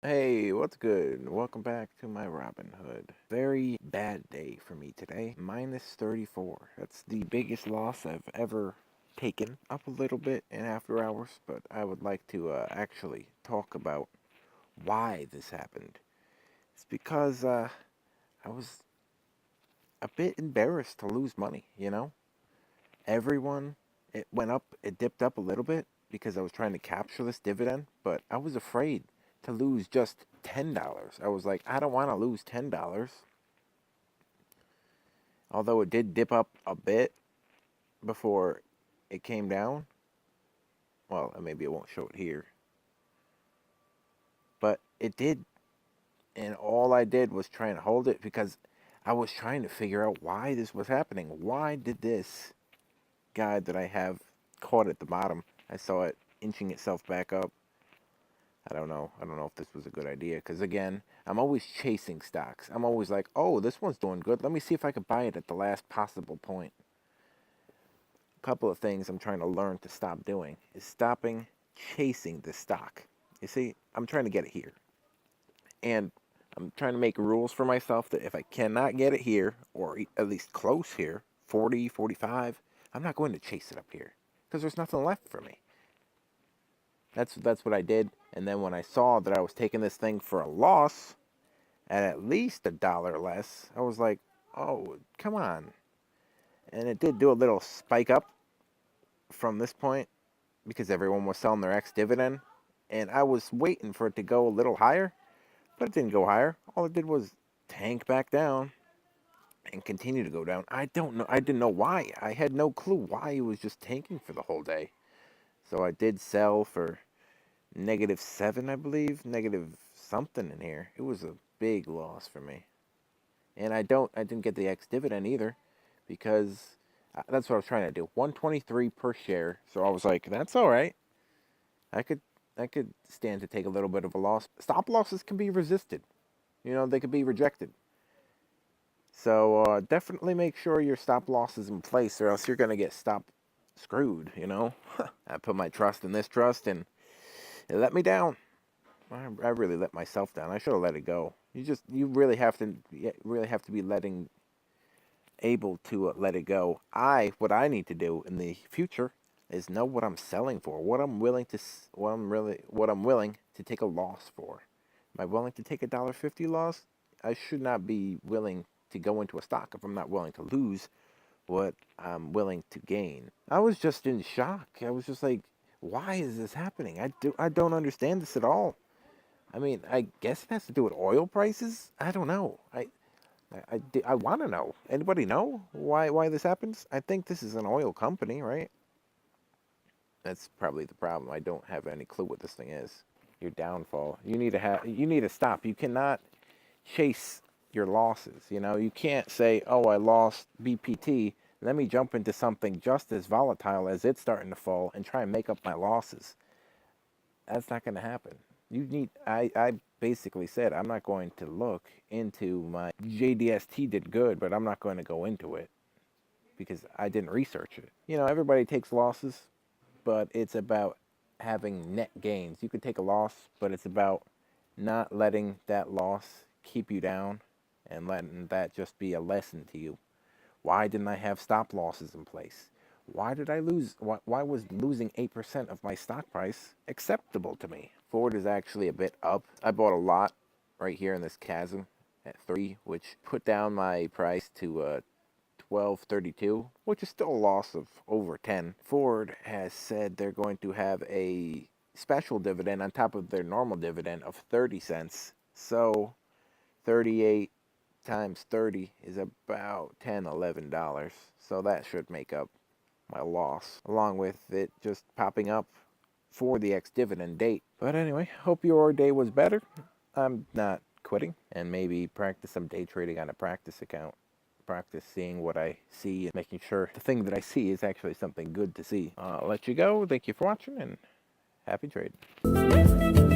Hey, what's good? Welcome back to my Robinhood. Very bad day for me today. Minus 34. That's the biggest loss I've ever taken. Up a little bit in after hours, but I would like to actually talk about why this happened. It's because I was a bit embarrassed to lose money. Everyone, it went up, it dipped up a little bit because I was trying to capture this dividend, but I was afraid to lose just $10. I was like, I don't want to lose $10. Although it did dip up a bit before it came down. Well, maybe it won't show it here. But it did. And all I did was try and hold it because I was trying to figure out why this was happening. Why did this guide that I have caught at the bottom, I saw it inching itself back up. I don't know. I don't know if this was a good idea because, again, I'm always chasing stocks. I'm always like, oh, this one's doing good. Let me see if I can buy it at the last possible point. A couple of things I'm trying to learn to stop doing is stopping chasing the stock. You see, I'm trying to get it here. And I'm trying to make rules for myself that if I cannot get it here, or at least close here, 40, 45, I'm not going to chase it up here because there's nothing left for me. That's what I did. And then when I saw that I was taking this thing for a loss at least $1 less, I was like, oh, come on. And it did do a little spike up from this point because everyone was selling their ex-dividend. And I was waiting for it to go a little higher, but it didn't go higher. All it did was tank back down and continue to go down. I don't know. I didn't know why. I had no clue why it was just tanking for the whole day. So I did sell for -7, I believe, negative something in here. It was a big loss for me. And I didn't get the ex dividend either because that's what I was trying to do. 123 per share. So I was like, that's all right. I could I could stand to take a little bit of a loss. Stop losses can be resisted. They could be rejected. So definitely make sure your stop loss is in place, or else you're gonna get stop screwed. I put my trust in this trust, and it let me down. I really let myself down. I should have let it go. You really have to be able to let it go. What I need to do in the future is know what I'm selling for, what I'm willing to take a loss for. Am I willing to take $1.50 loss? I should not be willing to go into a stock if I'm not willing to lose what I'm willing to gain. I was just in shock. I was just like, why is this happening? I don't understand this at all. I mean, I guess it has to do with oil prices. I don't know. I want to know. Anybody know why this happens? I think this is an oil company, right? That's probably the problem. I don't have any clue what this thing is. Your downfall. You need to stop. You cannot chase your losses. You can't say, "Oh, I lost BPT. Let me jump into something just as volatile as it's starting to fall and try and make up my losses." That's not going to happen. I basically said I'm not going to look into my JDST did good, but I'm not going to go into it because I didn't research it. Everybody takes losses, but it's about having net gains. You could take a loss, but it's about not letting that loss keep you down and letting that just be a lesson to you. Why didn't I have stop losses in place? Why did I lose? Why was losing 8% of my stock price acceptable to me? Ford is actually a bit up. I bought a lot right here in this chasm at 3, which put down my price to 12.32, which is still a loss of over 10. Ford has said they're going to have a special dividend on top of their normal dividend of 30 cents. So 38 times 30 is about $10-11. So that should make up my loss, along with it just popping up for the ex-dividend date. But anyway, hope your day was better. I'm not quitting, and maybe practice some day trading on a practice account. Practice seeing what I see and making sure the thing that I see is actually something good to see. I'll let you go. Thank you for watching, and happy trading.